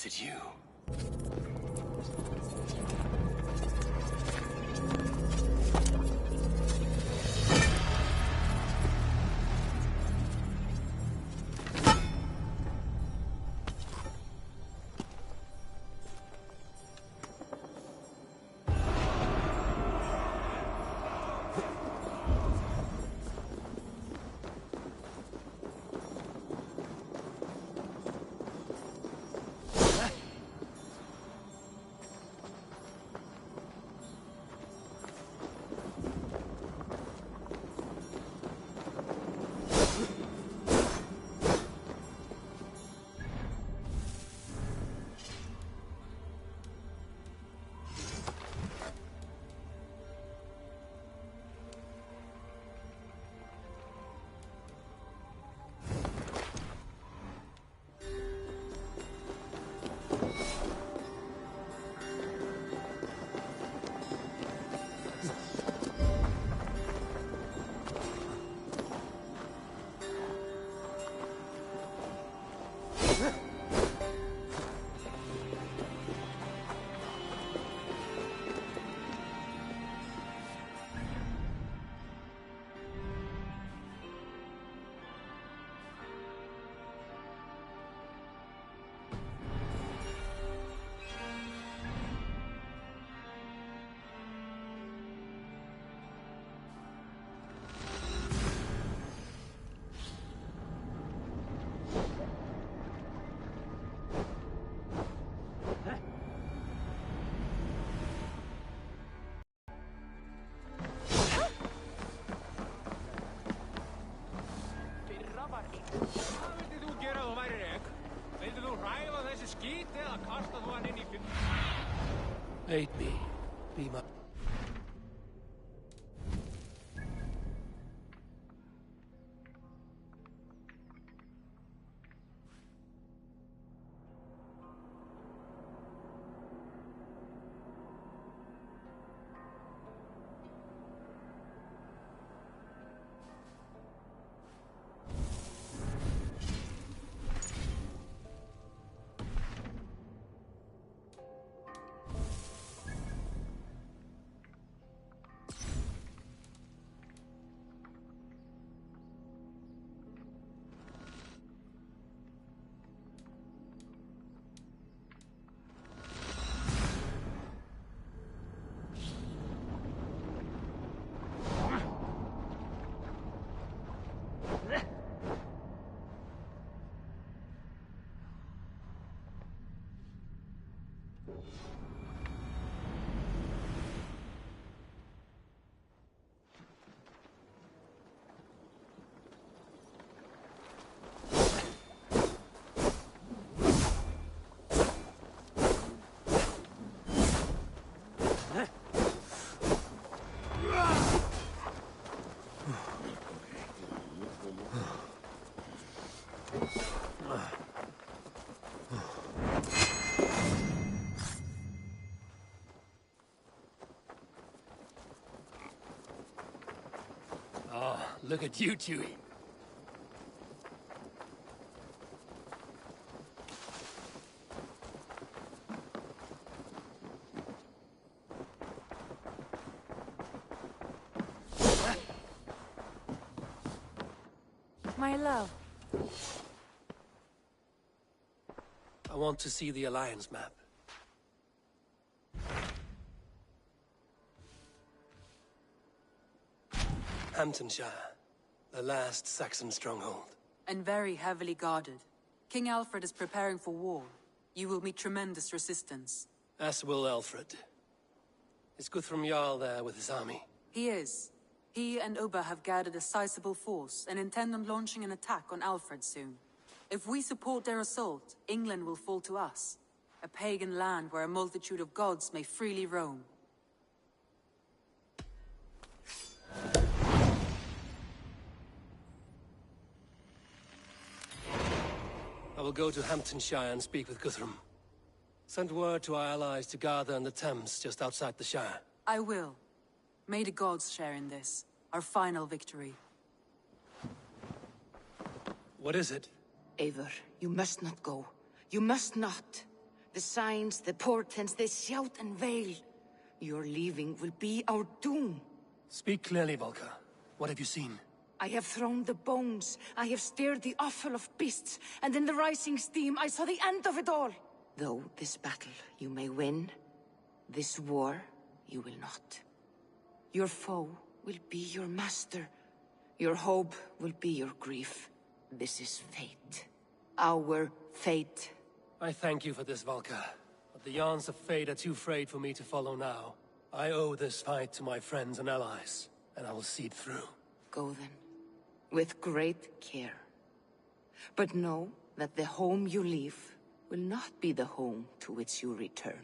Is it you? Hvað vildi þú gera þú værir ek? Vildi þú hræfa þessi skít eða kasta þú hann inn í fyrir? Aid me. Be my... Look at you, Chewie. My love. I want to see the Alliance map. Hamptonshire, the last Saxon stronghold. And very heavily guarded. King Alfred is preparing for war. You will meet tremendous resistance. As will Alfred. Is Guthrum Jarl there with his army? He is. He and Ubba have gathered a sizable force and intend on launching an attack on Alfred soon. If we support their assault, England will fall to us. A pagan land where a multitude of gods may freely roam. I will go to Hamptonshire and speak with Guthrum. Send word to our allies to gather in the Thames just outside the Shire. I will. May the gods share in this, our final victory. What is it? Eivor, you must not go. You must not. The signs, the portents, they shout and wail. Your leaving will be our doom. Speak clearly, Volker. What have you seen? I have thrown the bones, I have stirred the offal of beasts, and in the rising steam I saw the end of it all. Though this battle you may win, this war you will not. Your foe will be your master. Your hope will be your grief. This is fate. Our fate. I thank you for this, Volker. But the yarns of fate are too frayed for me to follow now. I owe this fight to my friends and allies, and I will see it through. Go then, with great care. But know that the home you leave will not be the home to which you return.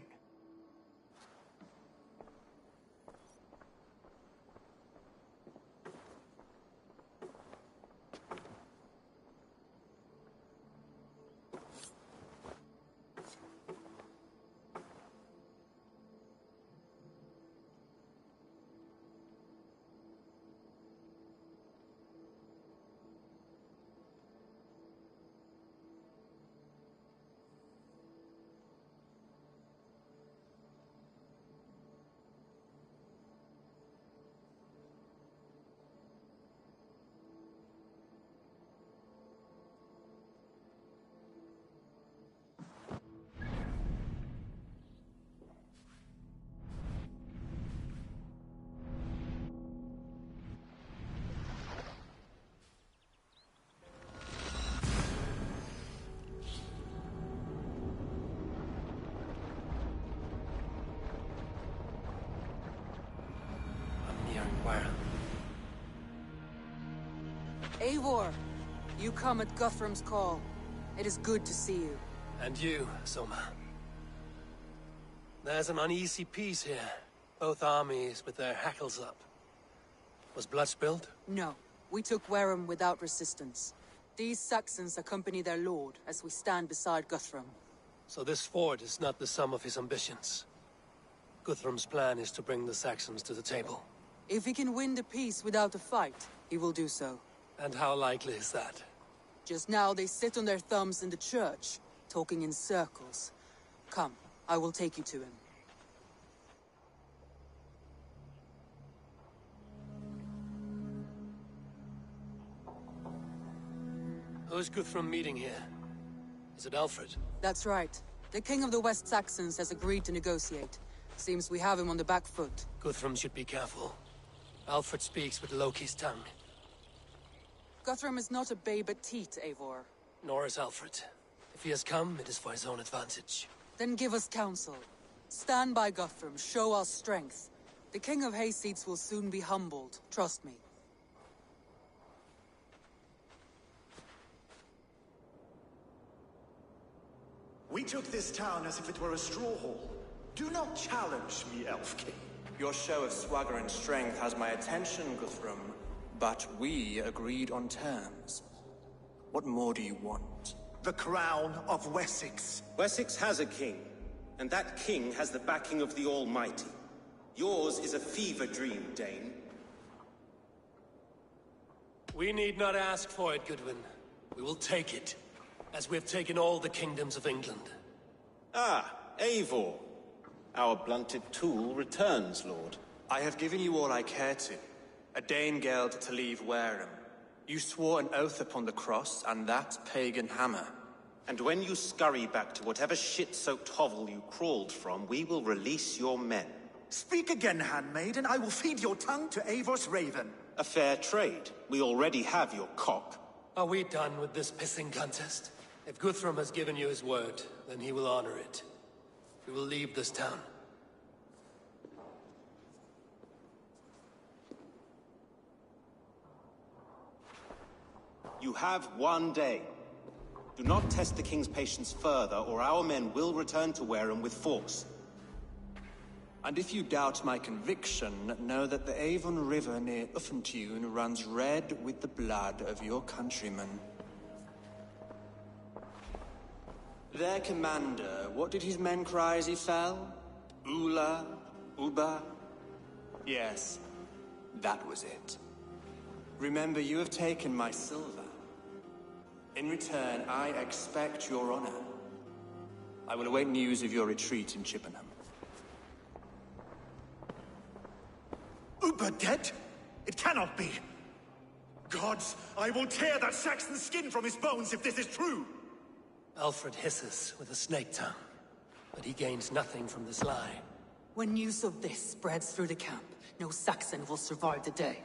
Eivor, you come at Guthrum's call. It is good to see you. And you, Soma. There's an uneasy peace here. Both armies with their hackles up. Was blood spilled? No, we took Wareham without resistance. These Saxons accompany their lord as we stand beside Guthrum. So this fort is not the sum of his ambitions. Guthrum's plan is to bring the Saxons to the table. If he can win the peace without a fight, he will do so. And how likely is that? Just now they sit on their thumbs in the church, talking in circles. Come, I will take you to him. Who's Guthrum meeting here? Is it Alfred? That's right. The king of the West Saxons has agreed to negotiate. Seems we have him on the back foot. Guthrum should be careful. Alfred speaks with Loki's tongue. Guthrum is not a babe at teat, Eivor. Nor is Alfred. If he has come, it is for his own advantage. Then give us counsel. Stand by Guthrum, show our strength. The King of Hayseeds will soon be humbled, trust me. We took this town as if it were a straw hall. Do not challenge me, Elf King. Your show of swagger and strength has my attention, Guthrum. But we agreed on terms. What more do you want? The crown of Wessex. Wessex has a king, and that king has the backing of the Almighty. Yours is a fever dream, Dane. We need not ask for it, Goodwin. We will take it, as we have taken all the kingdoms of England. Ah, Eivor. Our blunted tool returns, Lord. I have given you all I care to. A Danegeld to leave Wareham. You swore an oath upon the cross, and that pagan hammer. And when you scurry back to whatever shit-soaked hovel you crawled from, we will release your men. Speak again, handmaid, and I will feed your tongue to Eivor's raven. A fair trade. We already have your cock. Are we done with this pissing contest? If Guthrum has given you his word, then he will honor it. We will leave this town. You have one day. Do not test the king's patience further, or our men will return to Wareham with force. And if you doubt my conviction, know that the Avon River near Uffentune runs red with the blood of your countrymen. Their commander, what did his men cry as he fell? Ula? Uba? Yes, that was it. Remember, you have taken my silver. In return, I expect your honor. I will await news of your retreat in Chippenham. Uber dead? It cannot be! Gods, I will tear that Saxon's skin from his bones if this is true! Alfred hisses with a snake tongue, but he gains nothing from this lie. When news of this spreads through the camp, no Saxon will survive the day.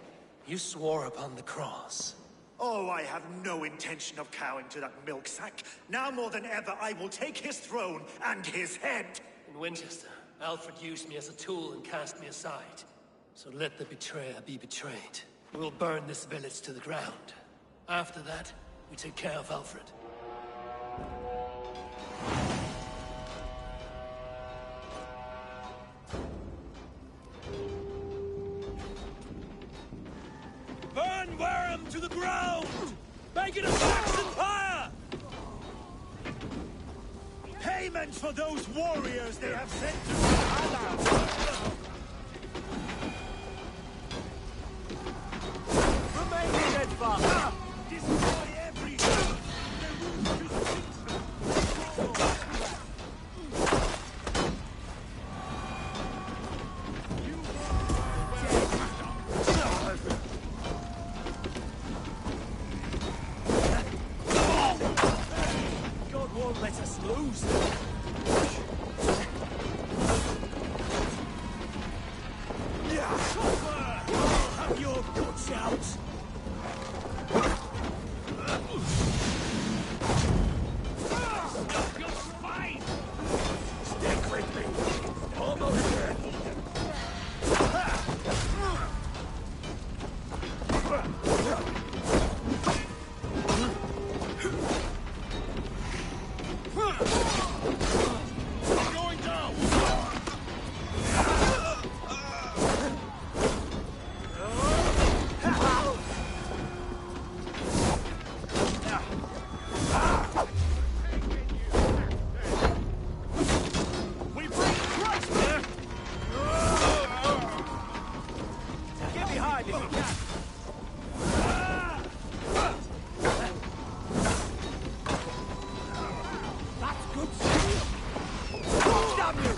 You swore upon the cross. Oh, I have no intention of cowing to that milk sack. Now more than ever, I will take his throne and his head! In Winchester, Alfred used me as a tool and cast me aside. So let the betrayer be betrayed. We'll burn this village to the ground. After that, we take care of Alfred. Burn Wareham to the ground! Make it a Saxon pyre! Payment for those warriors they have sent to Valhalla! Remain steadfast! Destroy everything! God won't let us lose! Have your guts out! Stick with me! Almost there! Going down! We bring Christ there! Get behind if you can! That's good steel! Damn you!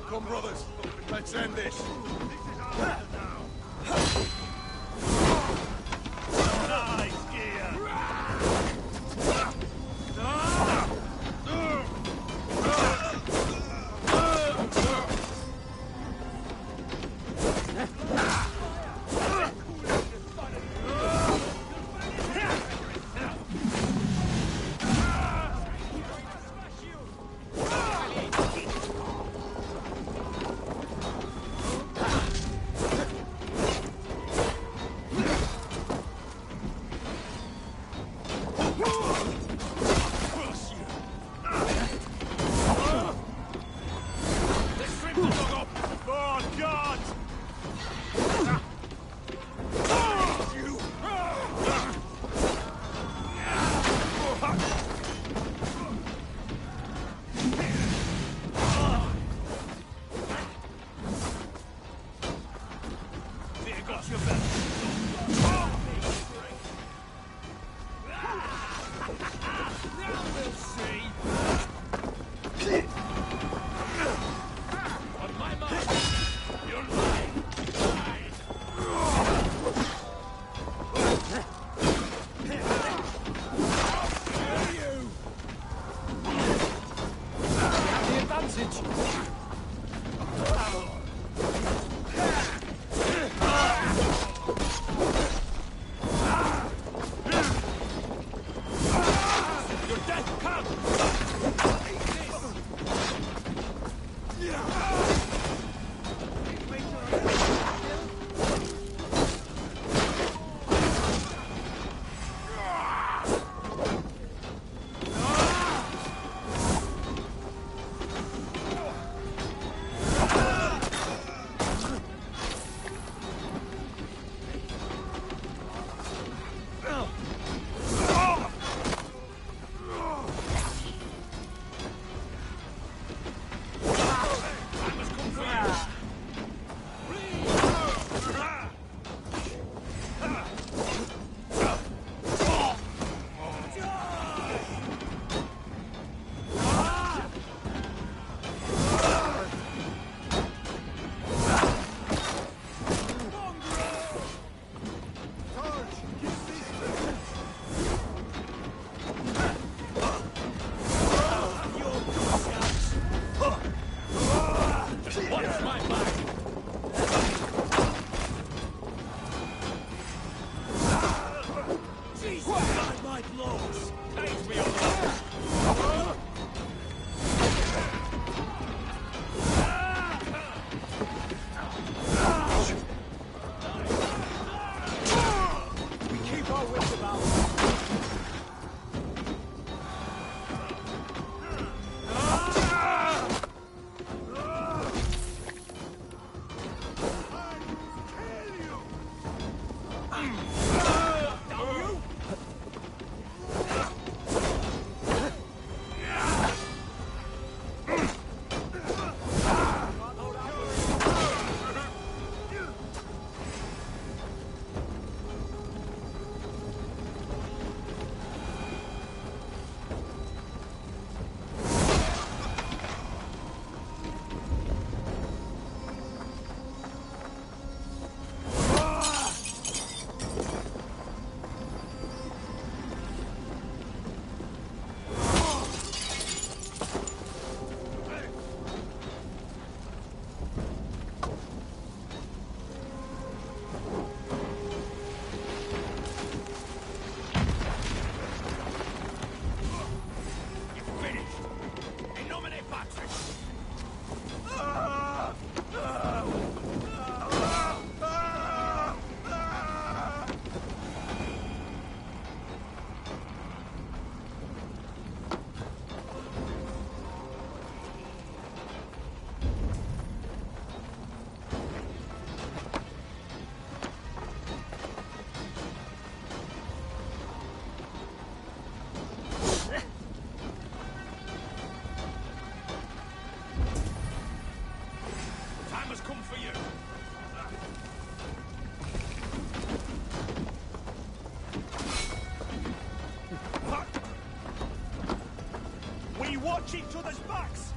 Come, brothers. Let's end this. Nice gear. Oh, God! There got your back. Now we'll see. On my mark. You're mine. You. The advantage. Your death comes! close! Cage me on We keep our wits about us. Watch each other's backs!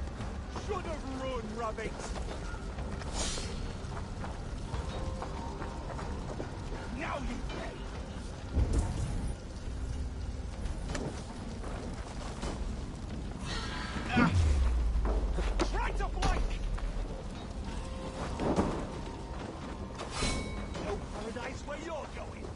Should have run, rabbits! Now you pay! Try to flank! No paradise where you're going!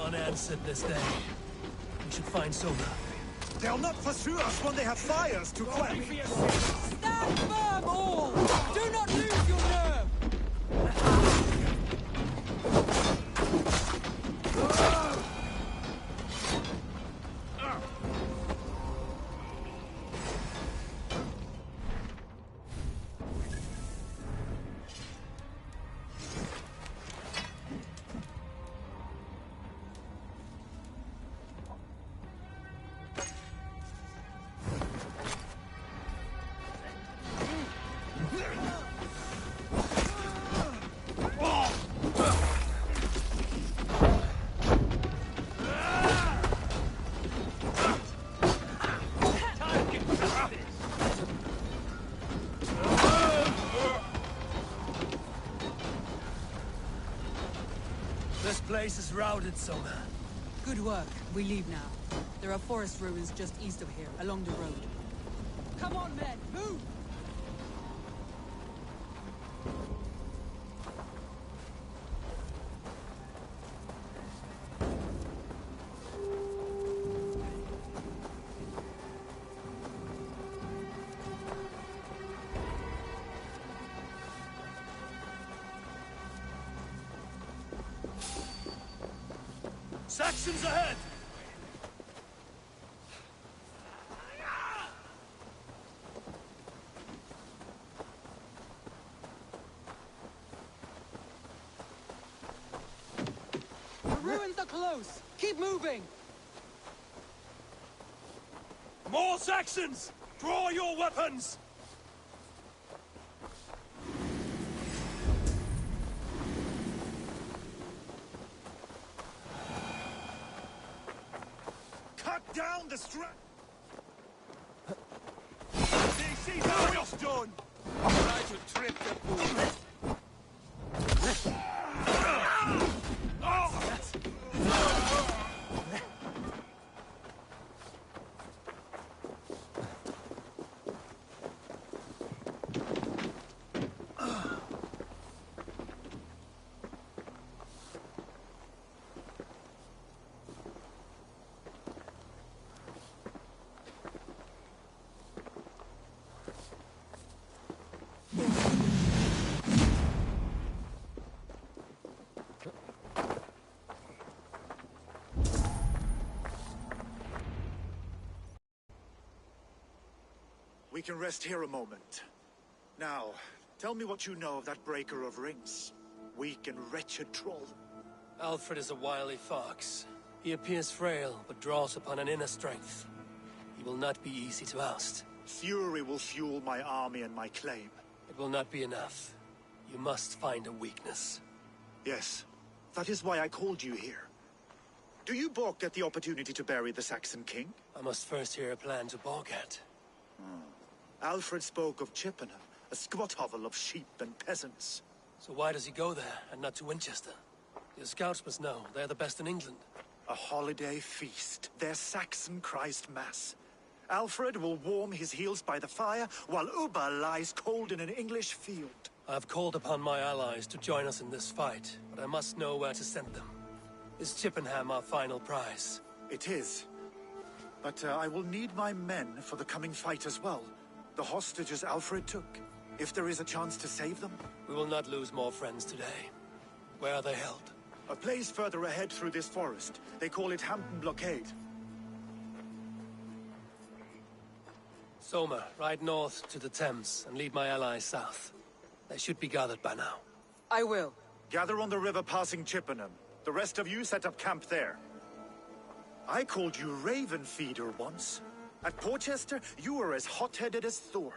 Unanswered this day. We should find Soma. They'll not pursue us when they have fires to quench. Stand Firm all! Do not lose your nerve! This place is routed, Soma. Good work. We leave now. There are forest ruins just east of here, along the road. Come on, men! Move! Saxons ahead! The ruins are close! Keep moving! More Saxons! Draw your weapons! Cut down the strap! They see how it's done! Try to trip the fool! We can rest here a moment. Now, tell me what you know of that breaker of rings. Weak and wretched troll. Alfred is a wily fox. He appears frail, but draws upon an inner strength. He will not be easy to oust. Fury will fuel my army and my claim. It will not be enough. You must find a weakness. Yes, that is why I called you here. Do you balk at the opportunity to bury the Saxon king? I must first hear a plan to balk at. Alfred spoke of Chippenham, a squat hovel of sheep and peasants. So why does he go there, and not to Winchester? Your scouts must know. They're the best in England. A holiday feast, their Saxon Christ Mass. Alfred will warm his heels by the fire, while Ubba lies cold in an English field. I have called upon my allies to join us in this fight, but I must know where to send them. Is Chippenham our final prize? It is. But I will need my men for the coming fight as well. The hostages Alfred took. If there is a chance to save them. We will not lose more friends today. Where are they held? A place further ahead through this forest. They call it Hampton Blockade. Soma, ride north to the Thames and lead my allies south. They should be gathered by now. I will. Gather on the river passing Chippenham. The rest of you set up camp there. I called you Raven Feeder once. At Porchester, you were as hot-headed as Thor.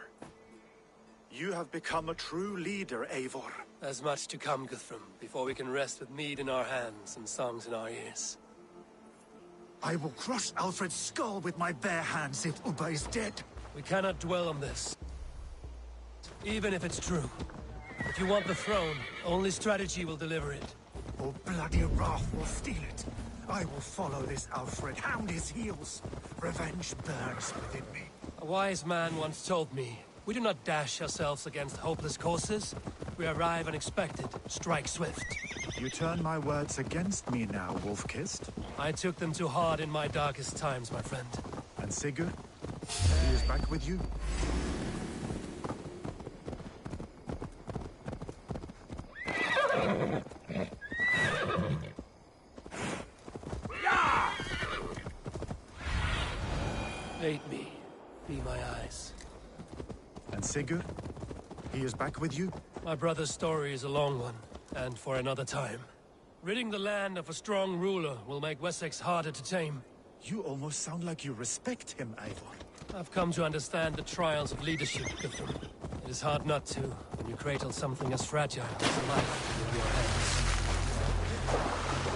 You have become a true leader, Eivor. There's much to come, Guthrum, before we can rest with mead in our hands and songs in our ears. I will crush Alfred's skull with my bare hands if Ubba is dead. We cannot dwell on this. Even if it's true. If you want the throne, only strategy will deliver it. Or bloody wrath will steal it. I will follow this Alfred, hound his heels. Revenge burns within me. A wise man once told me, we do not dash ourselves against hopeless courses. We arrive unexpected, strike swift. You turn my words against me now, Wolf-Kissed. I took them too hard in my darkest times, my friend. And Sigurd? He is back with you? Aid me. Be my eyes. And Sigurd? He is back with you? My brother's story is a long one, and for another time. Ridding the land of a strong ruler will make Wessex harder to tame. You almost sound like you respect him, Eivor. I've come to understand the trials of leadership, Guthrum. It is hard not to, when you cradle something as fragile as life in your hands.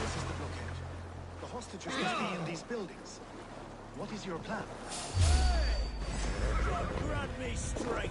This is the blockade. The hostages must be in these buildings. What is your plan? Grab me straight!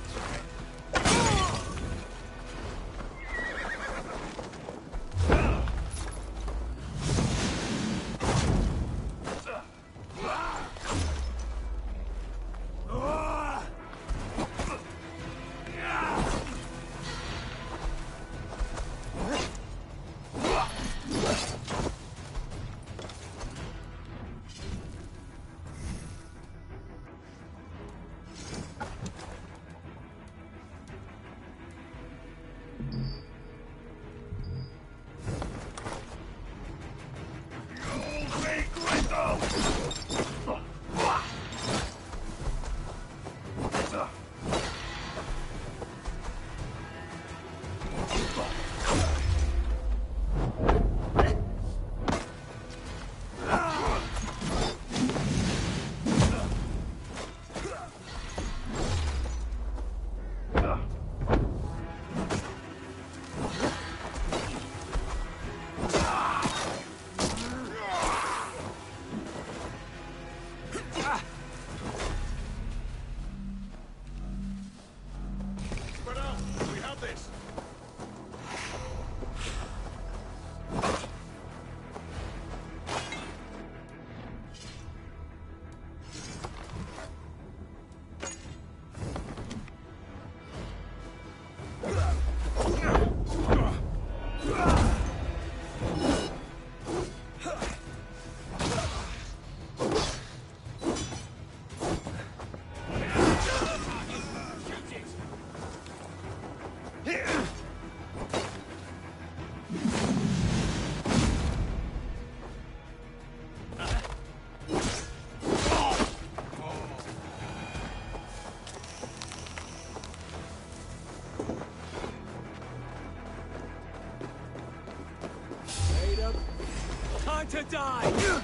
Time to die!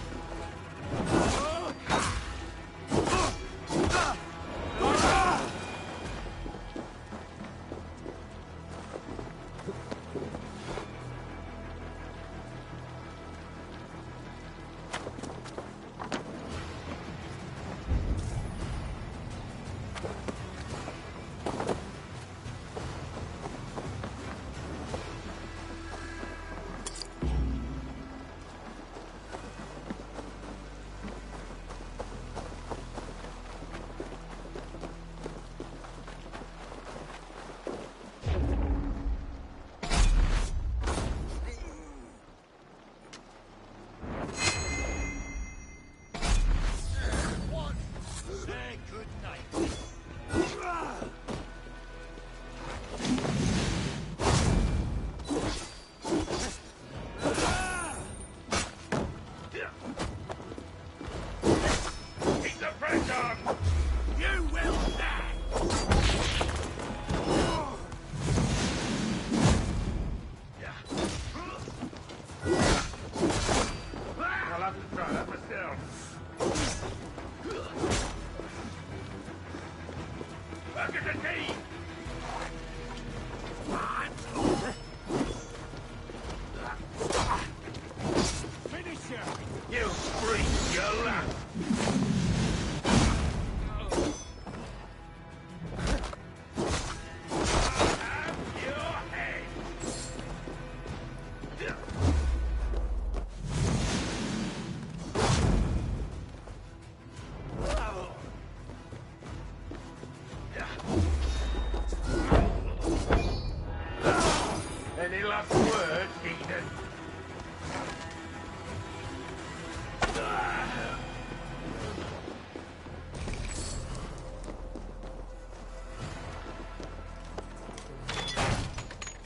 Any last words, Eden?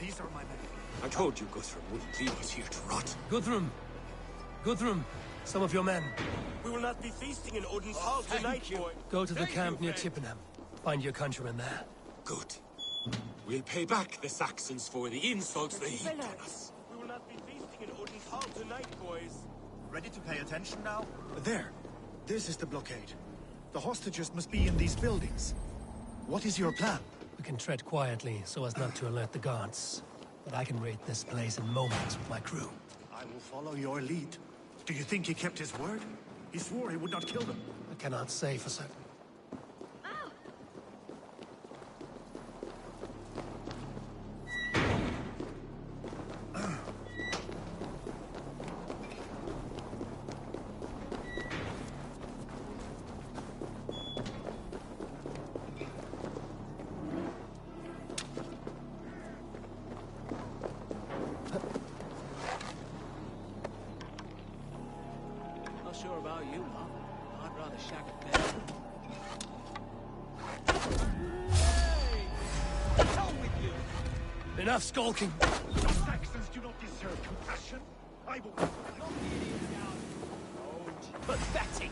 These are my men. I told you Guthrum wouldn't leave us here to rot. Guthrum! Guthrum! Some of your men. We will not be feasting in Odin's hall tonight, boy. Go to the camp near Chippenham. Find your countrymen there. Good. We'll pay back the Saxons for the insults they heaped on us. We will not be feasting in Odin's hall tonight, boys. Ready to pay attention now? There. This is the blockade. The hostages must be in these buildings. What is your plan? We can tread quietly so as not to alert the guards. But I can raid this place in moments with my crew. I will follow your lead. Do you think he kept his word? He swore he would not kill them. I cannot say for certain. Not sure about you, Mom. I'd rather shack a bed. Hey! Hell with you! Enough skulking! The Saxons do not deserve compassion. I will... Pathetic!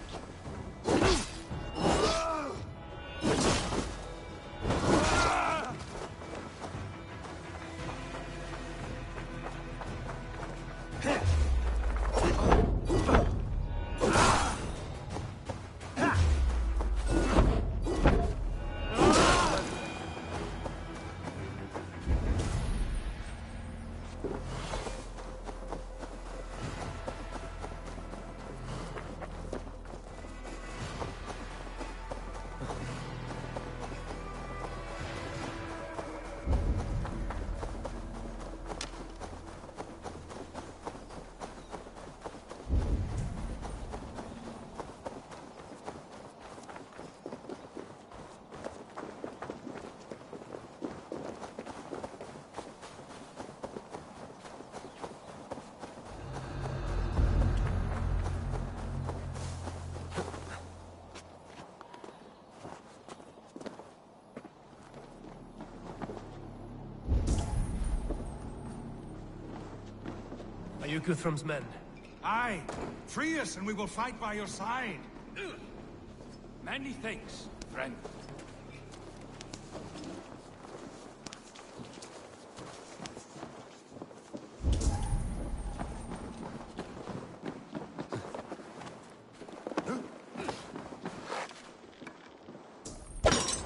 Are you Guthrum's men? Aye. Free us and we will fight by your side. Many thanks, friend.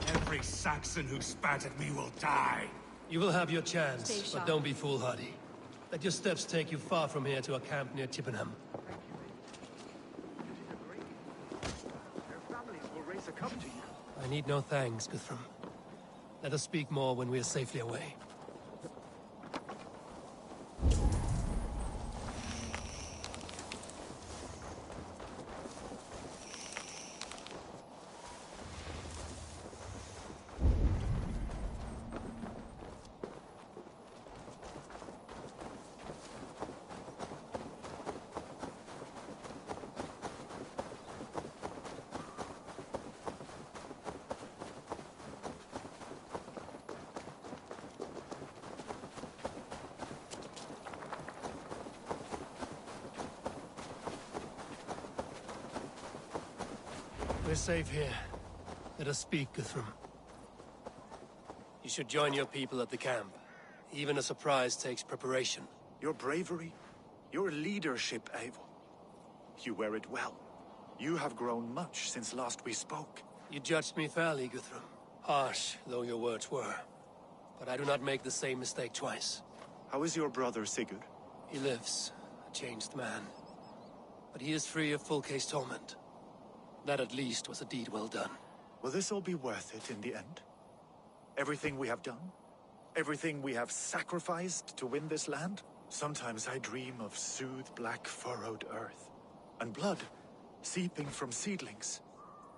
Every Saxon who spat at me will die. You will have your chance, Stay but sharp. don't be foolhardy. Let your steps take you far from here to a camp near Chippenham. Their families will raise a cup to you. I need no thanks, Guthrum. Let us speak more when we are safely away. We're safe here. Let us speak, Guthrum. You should join your people at the camp. Even a surprise takes preparation. Your bravery, your leadership, Eivor. You wear it well. You have grown much since last we spoke. You judged me fairly, Guthrum. Harsh though your words were. But I do not make the same mistake twice. How is your brother, Sigurd? He lives, a changed man. But he is free of full case torment. That at least was a deed well done. Will this all be worth it in the end? Everything we have done? Everything we have sacrificed to win this land? Sometimes I dream of soothed black furrowed earth. And blood seeping from seedlings,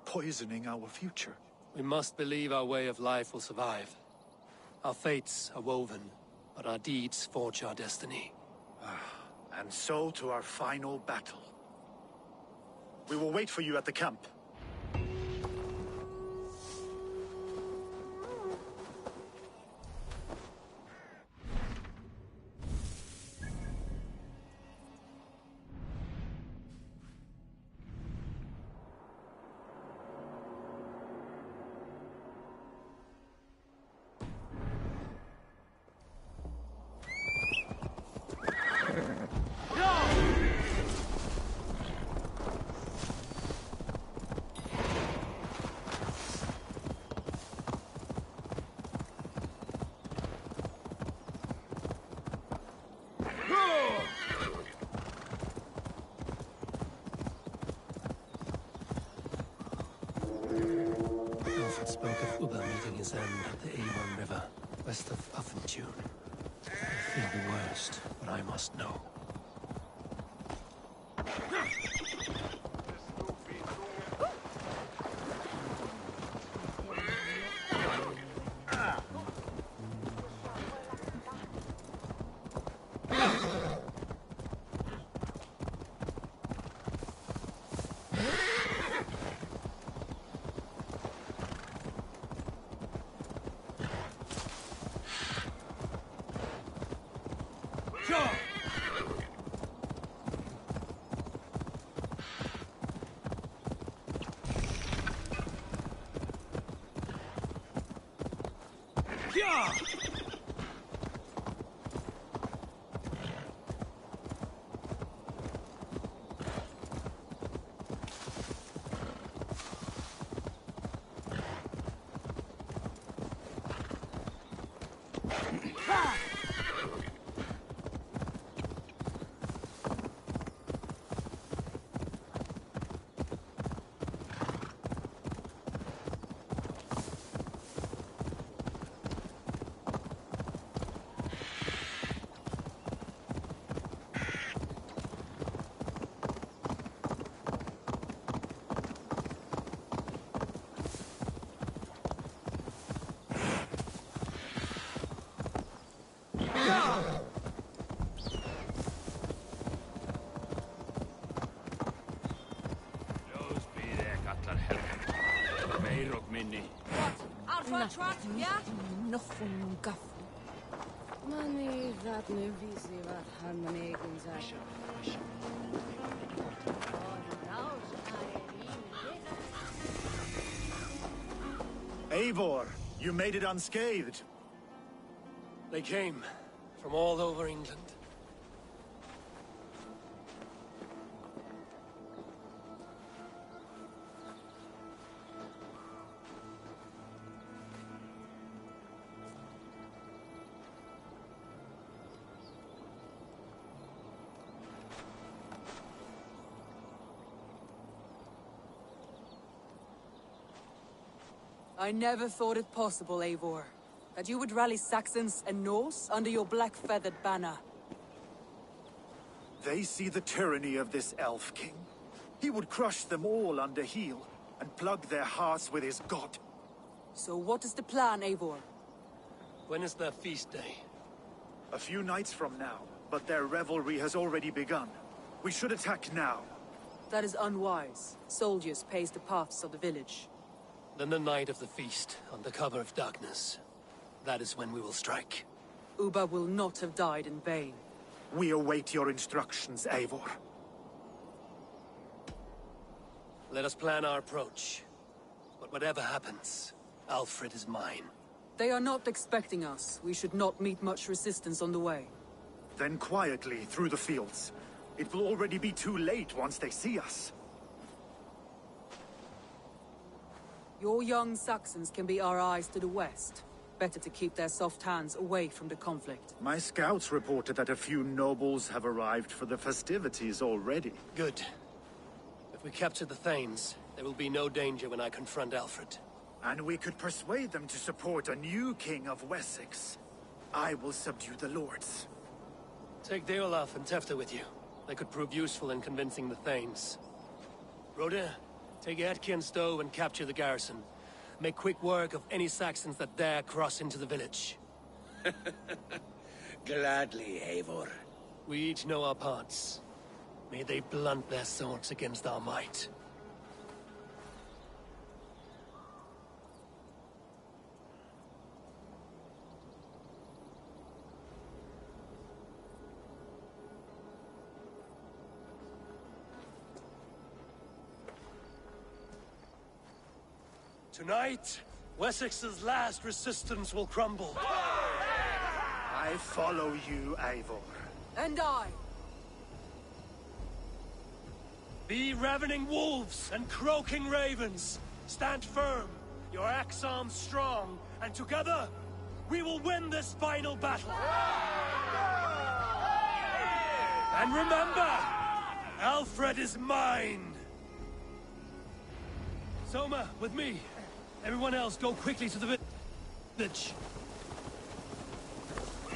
poisoning our future. We must believe our way of life will survive. Our fates are woven, but our deeds forge our destiny. And so to our final battle. We will wait for you at the camp. is end at the Avon River, west of Uffentune. I feel the worst, but I must know. Nothing gaff. Money that no busy what harmony is Eivor, you made it unscathed. They came from all over England. I never thought it possible, Eivor, that you would rally Saxons and Norse under your black-feathered banner. They see the tyranny of this elf king. He would crush them all under heel and plug their hearts with his god. So what is the plan, Eivor? When is their feast day? A few nights from now, but their revelry has already begun. We should attack now. That is unwise. Soldiers pace the paths of the village. Then the night of the feast, under cover of darkness. That is when we will strike. Ubba will not have died in vain. We await your instructions, Eivor. Let us plan our approach. But whatever happens, Alfred is mine. They are not expecting us. We should not meet much resistance on the way. Then quietly through the fields. It will already be too late once they see us. Your young Saxons can be our eyes to the west. Better to keep their soft hands away from the conflict. My scouts reported that a few nobles have arrived for the festivities already. Good. If we capture the Thanes, there will be no danger when I confront Alfred. And we could persuade them to support a new king of Wessex. I will subdue the lords. Take Deolaf and Tefta with you. They could prove useful in convincing the Thanes. Rhoda, take Etkin Stowe and capture the garrison. Make quick work of any Saxons that dare cross into the village. Gladly, Eivor. We each know our parts. May they blunt their swords against our might. Tonight, Wessex's last resistance will crumble. I follow you, Eivor. And I. Be ravening wolves and croaking ravens. Stand firm, your axe arms strong, and together, we will win this final battle. And remember, Alfred is mine. Soma, with me. Everyone else, go quickly to the Bitch.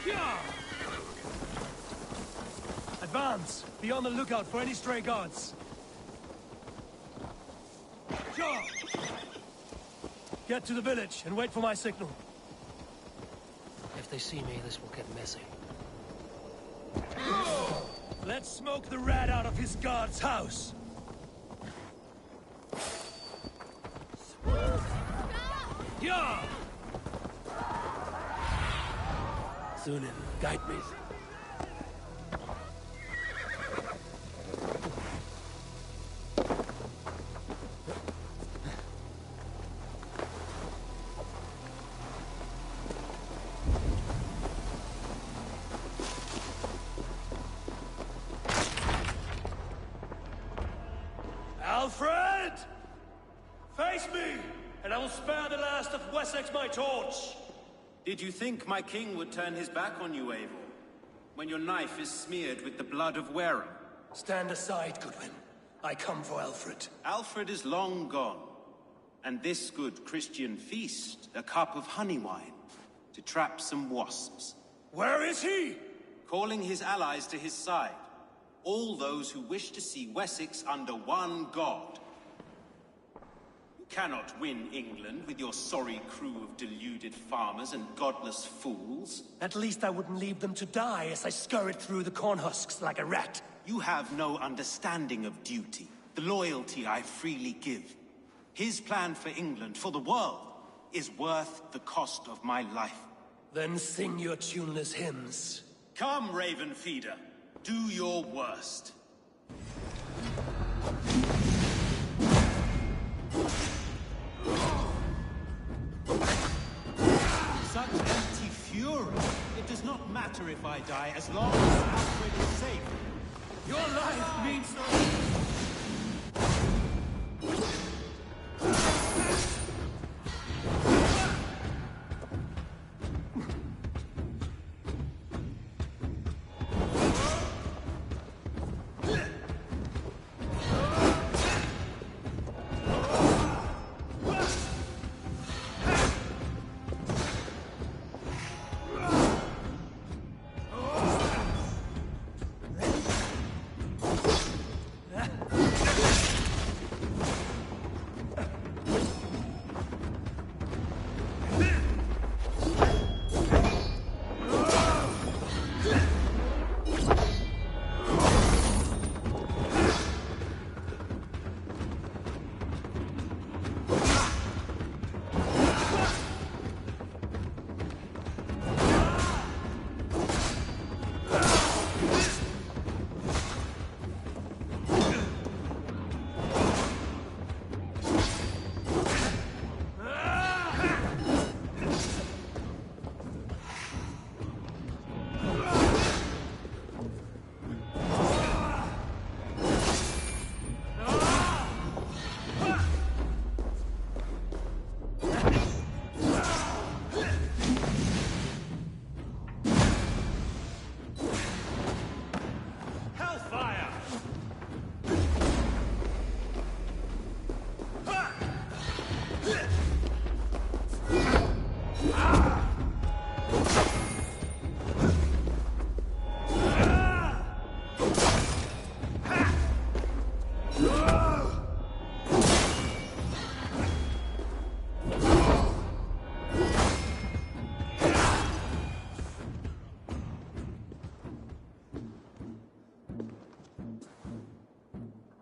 Yeah. Advance! Be on the lookout for any stray guards. Yeah. Get to the village and wait for my signal. If they see me, this will get messy. Let's smoke the rat out of his guard's house. Yeah! Sunan, guide me. Alfred! Face me, and I will spare the last of Wessex my torch! Did you think my king would turn his back on you, Eivor? When your knife is smeared with the blood of Wareham? Stand aside, Goodwin. I come for Alfred. Alfred is long gone. And this good Christian feast, a cup of honey wine, to trap some wasps. Where is he? Calling his allies to his side. All those who wish to see Wessex under one god. You cannot win England with your sorry crew of deluded farmers and godless fools. At least I wouldn't leave them to die as I scurried through the corn husks like a rat. You have no understanding of duty, the loyalty I freely give. His plan for England, for the world, is worth the cost of my life. Then sing your tuneless hymns. Come, Raven Feeder. Do your worst. Such empty fury. It does not matter if I die as long as Alfred is safe. Your life means no...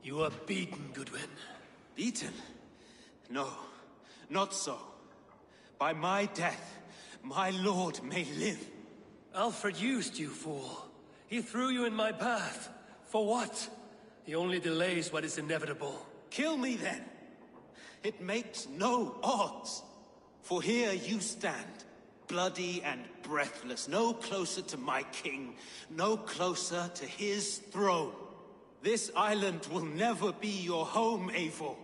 You are beaten, Goodwin. Beaten? No, not so. By my death, my lord may live. Alfred used you, fool. He threw you in my path. For what? He only delays what is inevitable. Kill me then. It makes no odds. For here you stand, bloody and breathless, no closer to my king, no closer to his throne. This island will never be your home, Eivor.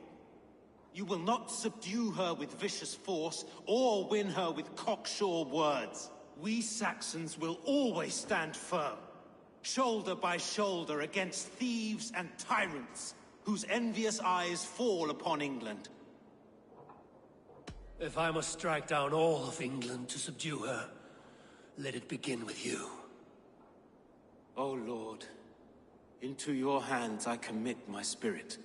You will not subdue her with vicious force, or win her with cocksure words. We Saxons will always stand firm, shoulder by shoulder against thieves and tyrants, whose envious eyes fall upon England. If I must strike down all of England to subdue her, let it begin with you. O Lord, into your hands I commit my spirit.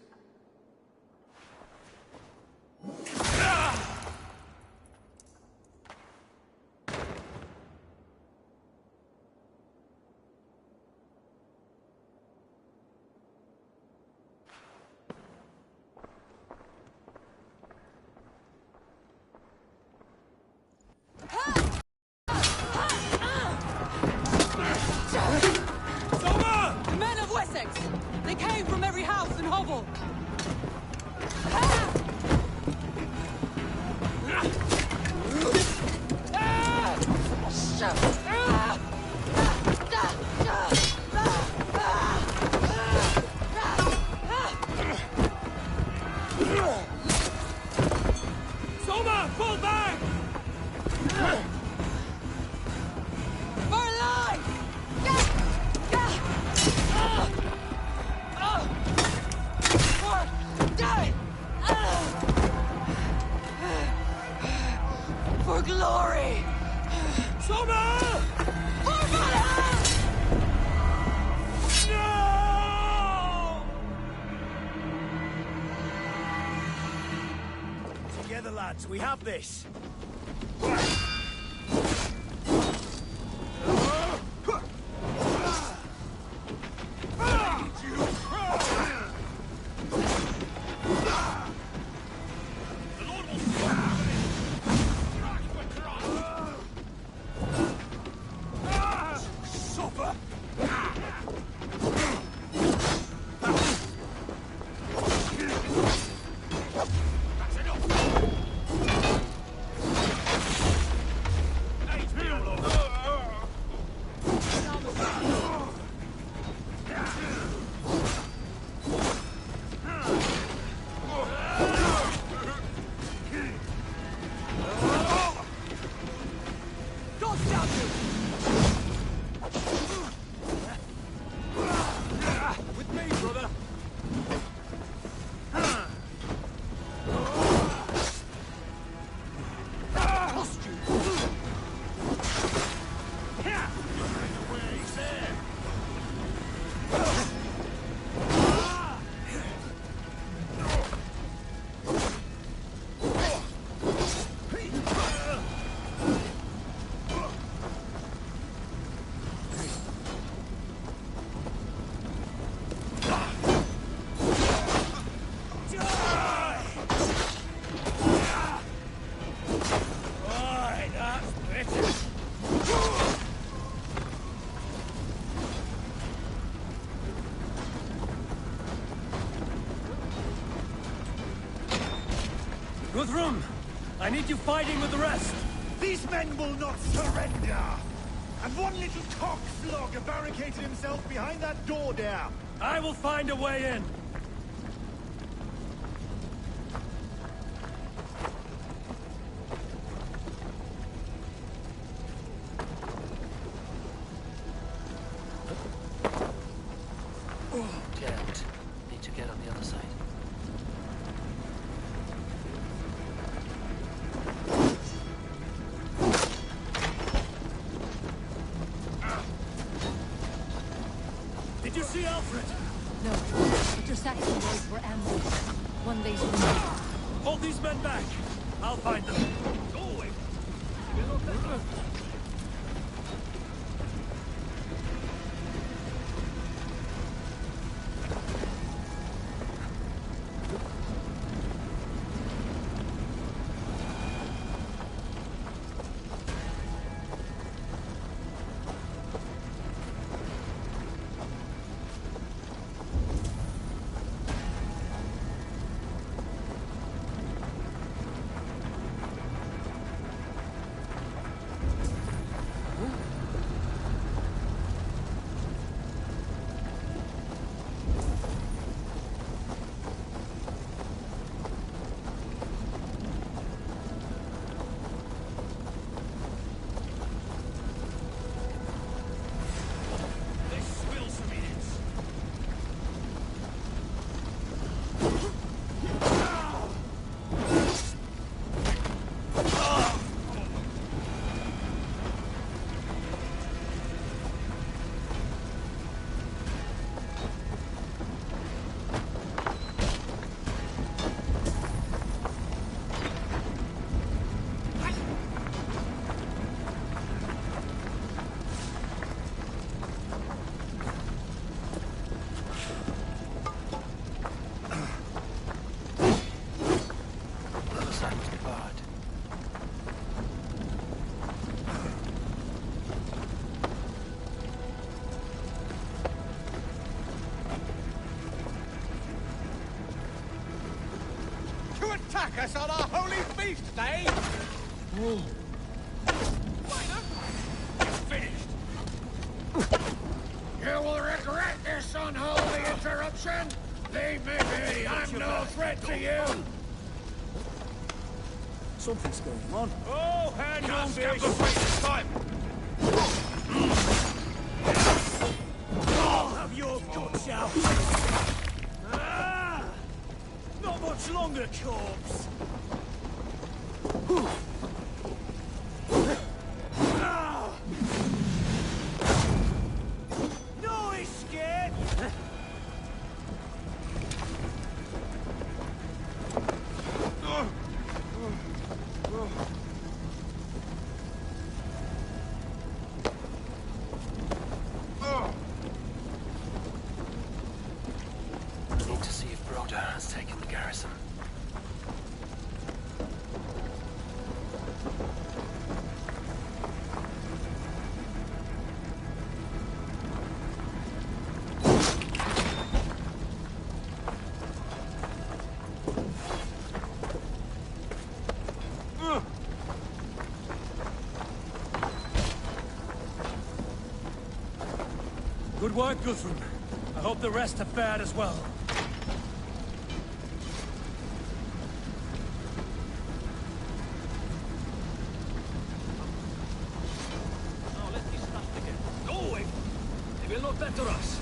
The men of Wessex! They came from every house and hovel! Soma, fall back! For life! For glory! Soma! For Valhalla! No! Together, lads, we have this. Guthrum, I need you fighting with the rest. These men will not surrender! And one little cockflogger barricaded himself behind that door there. I will find a way in. Get out. Need to get on the other side. Did you see Alfred? No, but your Saxon boys were ambushed. One day's wounded. Hold these men back. I'll find them. Go away. mock us on our holy feast day! Finished! You will regret this unholy interruption! Leave me be! I'm no threat to you! Something's going on. Oh, hand on this time! I'll have your guts out! Ah! Not much longer, corpse! Ah! No escape! I need to see if Broder has taken the garrison. Good work, Guthrum. I hope the rest have fared as well. Now let me start again. Go away! They will not better us.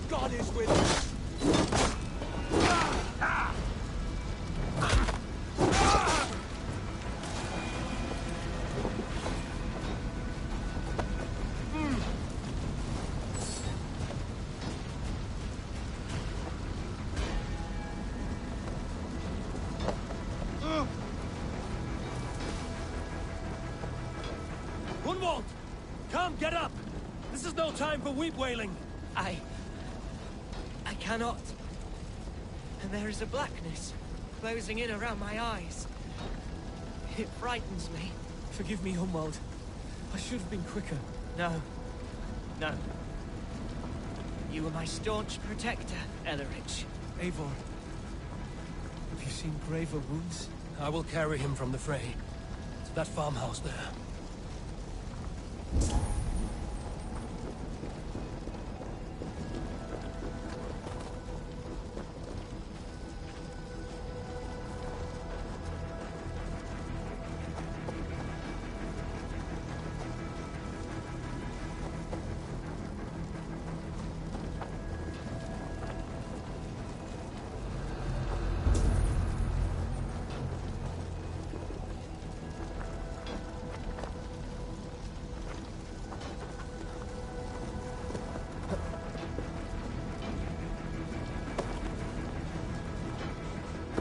God is with us! Gunwald! Come, get up! This is no time for weep wailing! I cannot. And there is a blackness closing in around my eyes. It frightens me. Forgive me, Humwald. I should have been quicker. No. No. You were my staunch protector, Ellerich. Eivor. Have you seen graver wounds? I will carry him from the fray to that farmhouse there.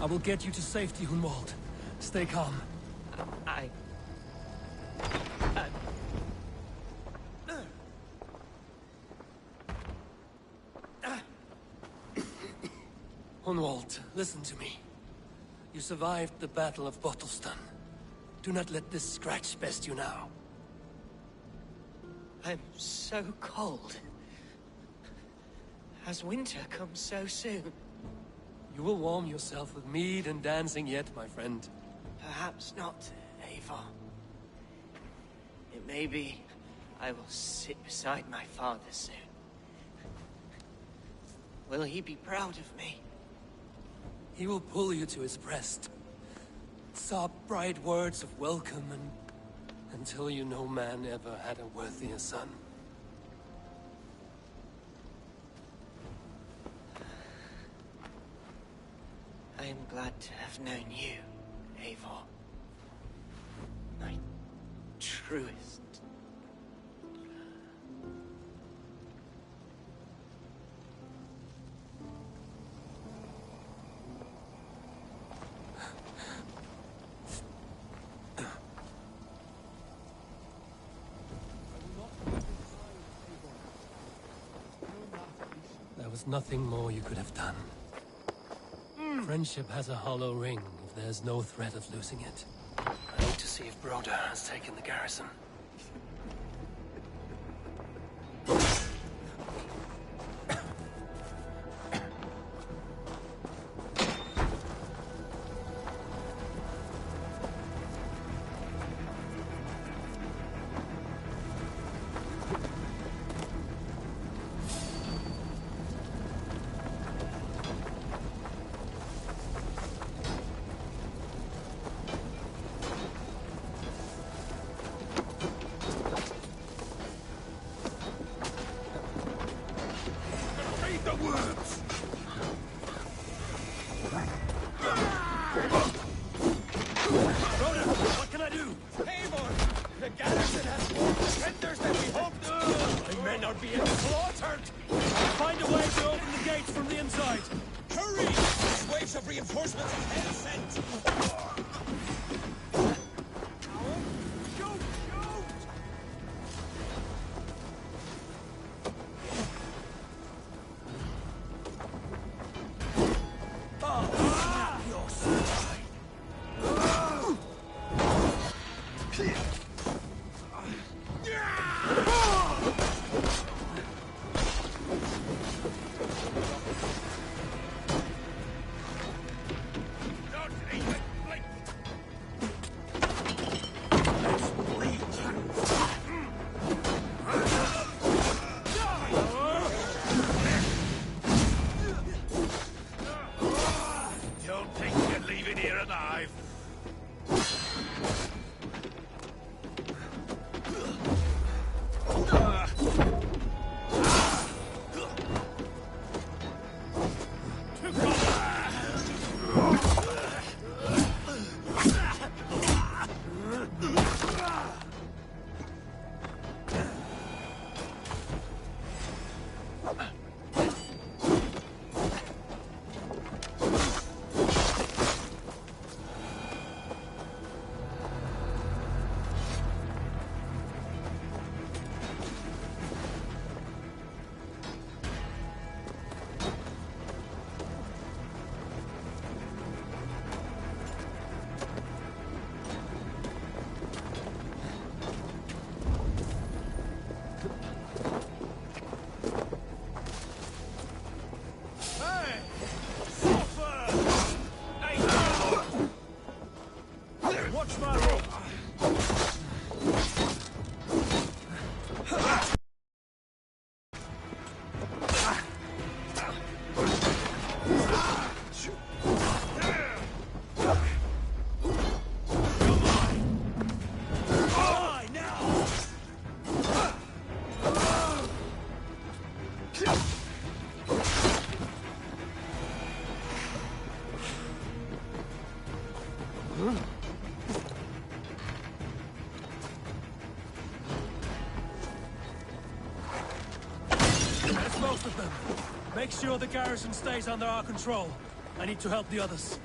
I will get you to safety, Hunwald. Stay calm. Hunwald, listen to me. You survived the Battle of Bottleston. Do not let this scratch best you now. I'm so cold. Has winter come so soon? You will warm yourself with mead and dancing yet, my friend. Perhaps not, Eivor. It may be I will sit beside my father soon. Will he be proud of me? He will pull you to his breast. Sob bright words of welcome until you no man ever had a worthier son. I am glad to have known you, Eivor. My truest. There was nothing more you could have done. Friendship has a hollow ring if there's no threat of losing it. I need to see if Broder has taken the garrison. most of them. Make sure the garrison stays under our control. I need to help the others.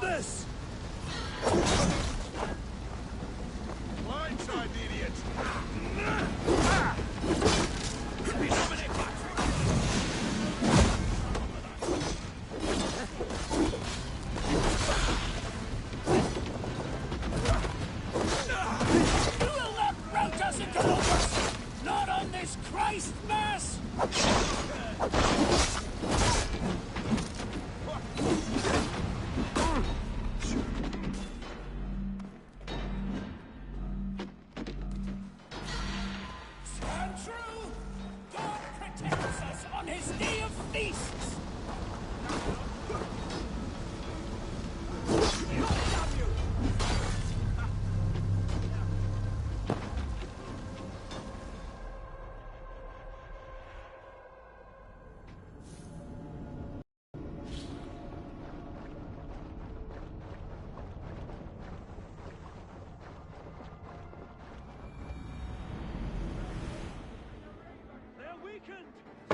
This! Blindside, idiot! You will not rout us into Locust! Not on this Christ Mass!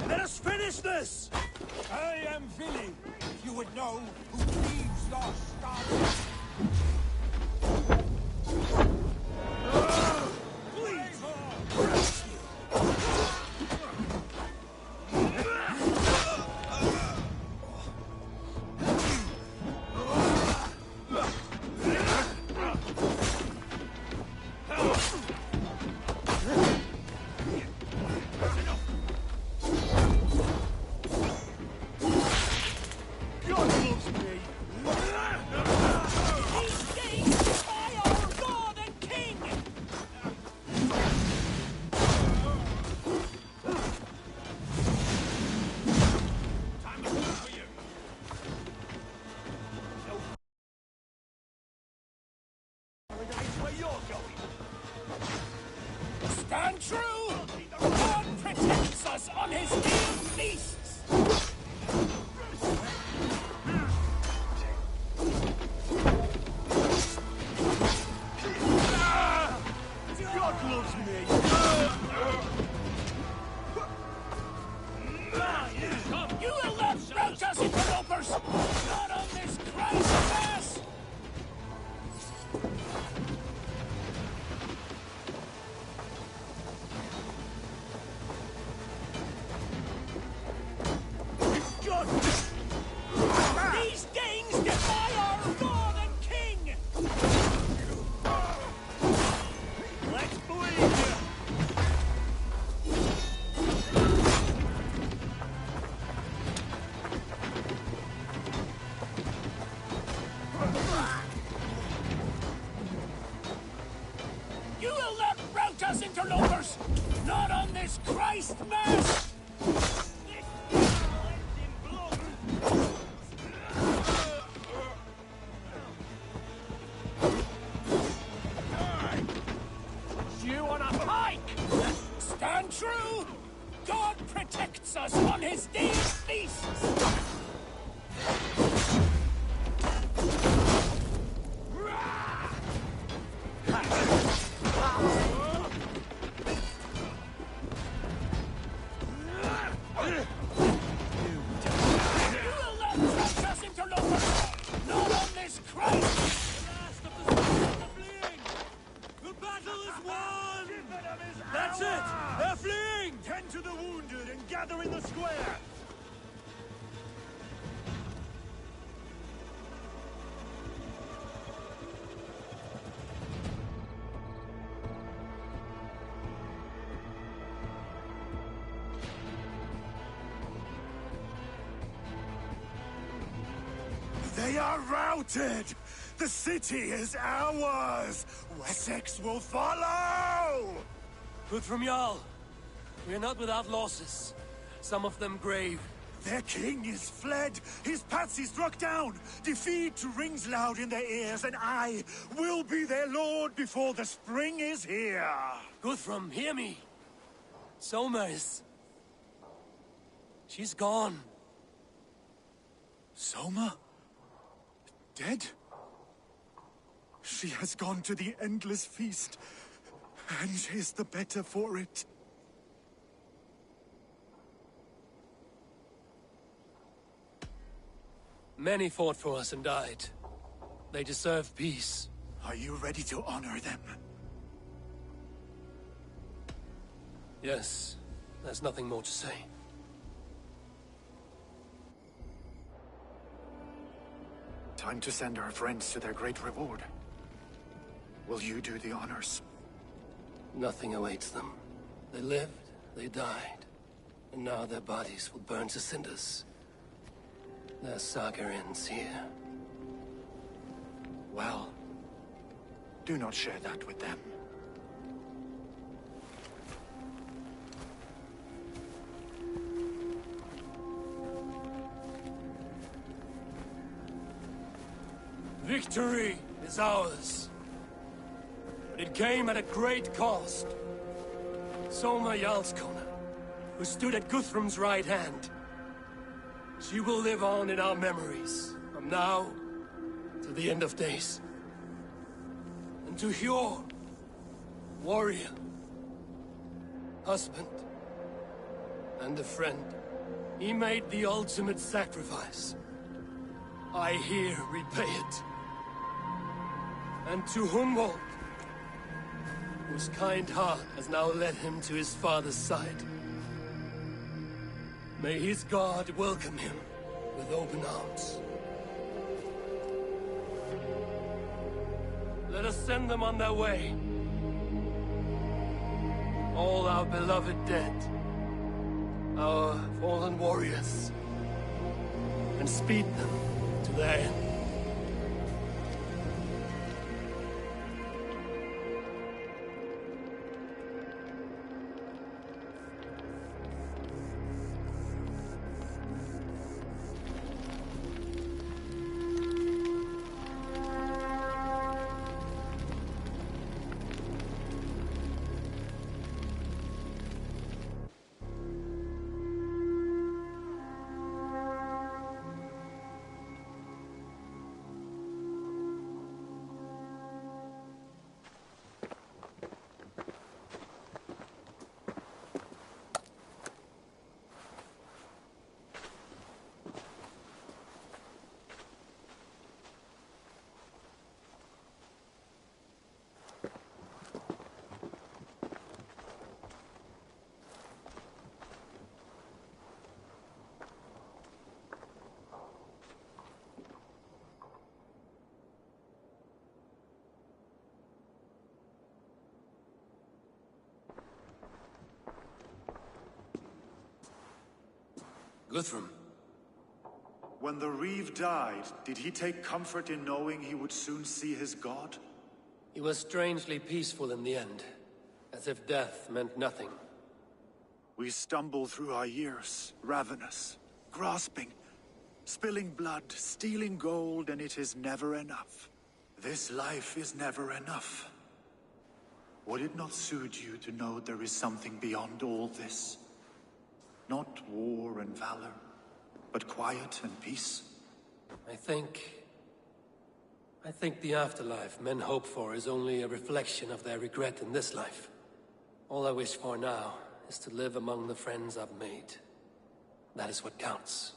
Let us finish this! I am Vili, if you would know who thieves your stars. He's dead! waits us on his day's feasts! That's it! They're fleeing! Tend to the wounded and gather in the square! They are routed! The city is ours! Wessex will follow! Guthrum Jarl, we are not without losses. Some of them grave. Their king is fled! His patsy struck down! Defeat rings loud in their ears, and I will be their lord before the spring is here! Guthrum, hear me! Soma is... she's gone. Soma? Dead? She has gone to the endless feast, and is the better for it. Many fought for us and died. They deserve peace. Are you ready to honor them? Yes, there's nothing more to say. Time to send our friends to their great reward. Will you do the honors? Nothing awaits them. They lived, they died, and now their bodies will burn to cinders. Their saga ends here. Well, do not share that with them. Victory is ours. But it came at a great cost. Soma Jarlskona, who stood at Guthrum's right hand. She will live on in our memories, from now to the end of days. And to Hjor, warrior, husband, and a friend, he made the ultimate sacrifice. I here repay it. And to Hunwald, whose kind heart has now led him to his father's side. May his God welcome him with open arms. Let us send them on their way. All our beloved dead, our fallen warriors, and speed them to their end. Guthrum. When the Reeve died, did he take comfort in knowing he would soon see his god? He was strangely peaceful in the end, as if death meant nothing. We stumble through our years, ravenous, grasping, spilling blood, stealing gold, and it is never enough. This life is never enough. Would it not soothe you to know there is something beyond all this? Not war and valor, but quiet and peace. I think the afterlife men hope for is only a reflection of their regret in this life. All I wish for now is to live among the friends I've made. That is what counts.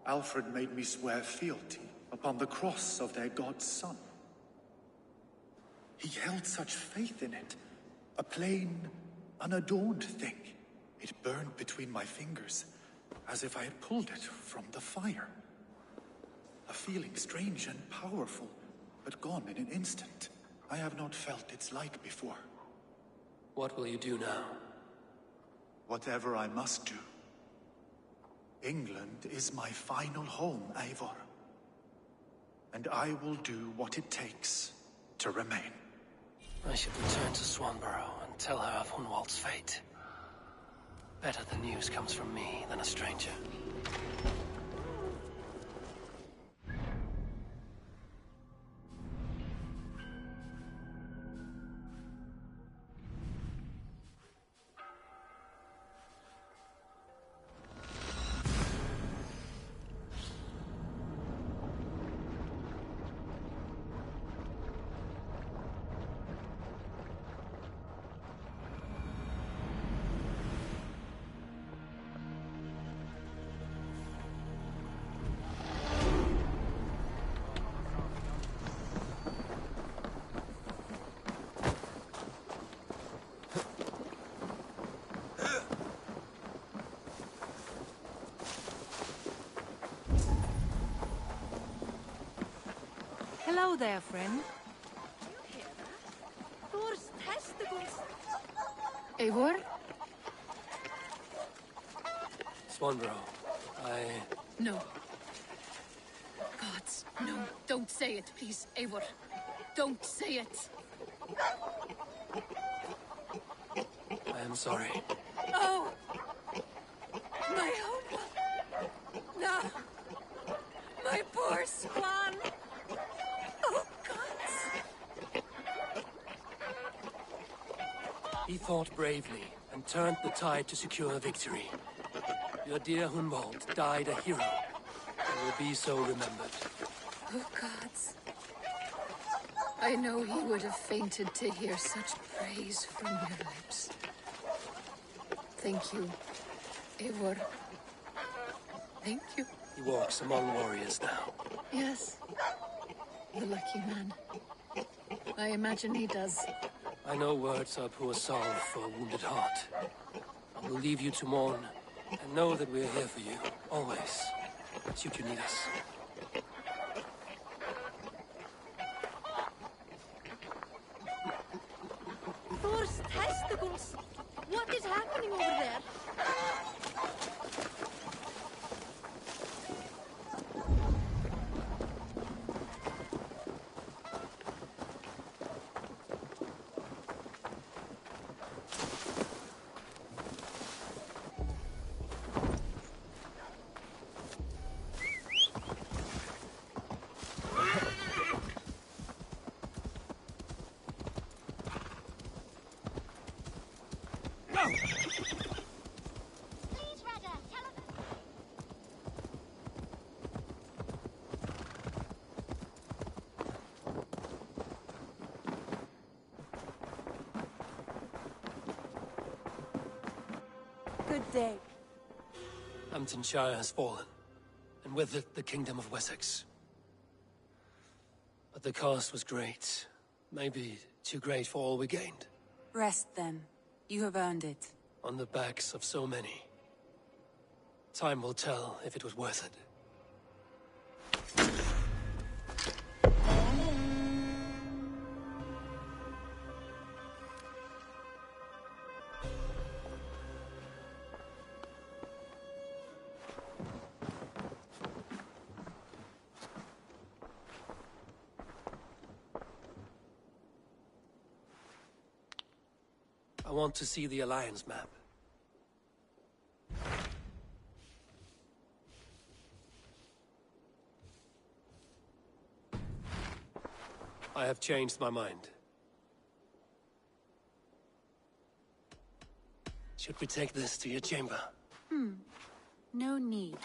Alfred made me swear fealty upon the cross of their god's son. He held such faith in it, a plain, unadorned thing. It burned between my fingers, as if I had pulled it from the fire. A feeling strange and powerful, but gone in an instant. I have not felt its like before. What will you do now? Whatever I must do. England is my final home, Eivor. And I will do what it takes to remain. I should return to Swanborough and tell her of Hunwald's fate. Better the news comes from me than a stranger. Hello there, friend. Thor's testicles. Eivor? Swanborough, No. Gods, no. Don't say it, please, Eivor. Don't say it. I am sorry. Oh! My home. No. My poor swan. Oh, gods. He fought bravely and turned the tide to secure victory. Your dear Hunwald died a hero and will be so remembered. Oh, gods. I know he would have fainted to hear such praise from your lips. Thank you, Eivor. Thank you. He walks among warriors now. Yes. The lucky man. I imagine he does. I know words are poor salve for a wounded heart. I will leave you to mourn, and know that we are here for you, always, should you need us. Thor's testicles. What is happening over there? Good day. Hamptonshire has fallen, and with it the Kingdom of Wessex. But the cost was great. Maybe too great for all we gained. Rest then. You have earned it. On the backs of so many. Time will tell if it was worth it. I want to see the Alliance map. I have changed my mind. Should we take this to your chamber? No need.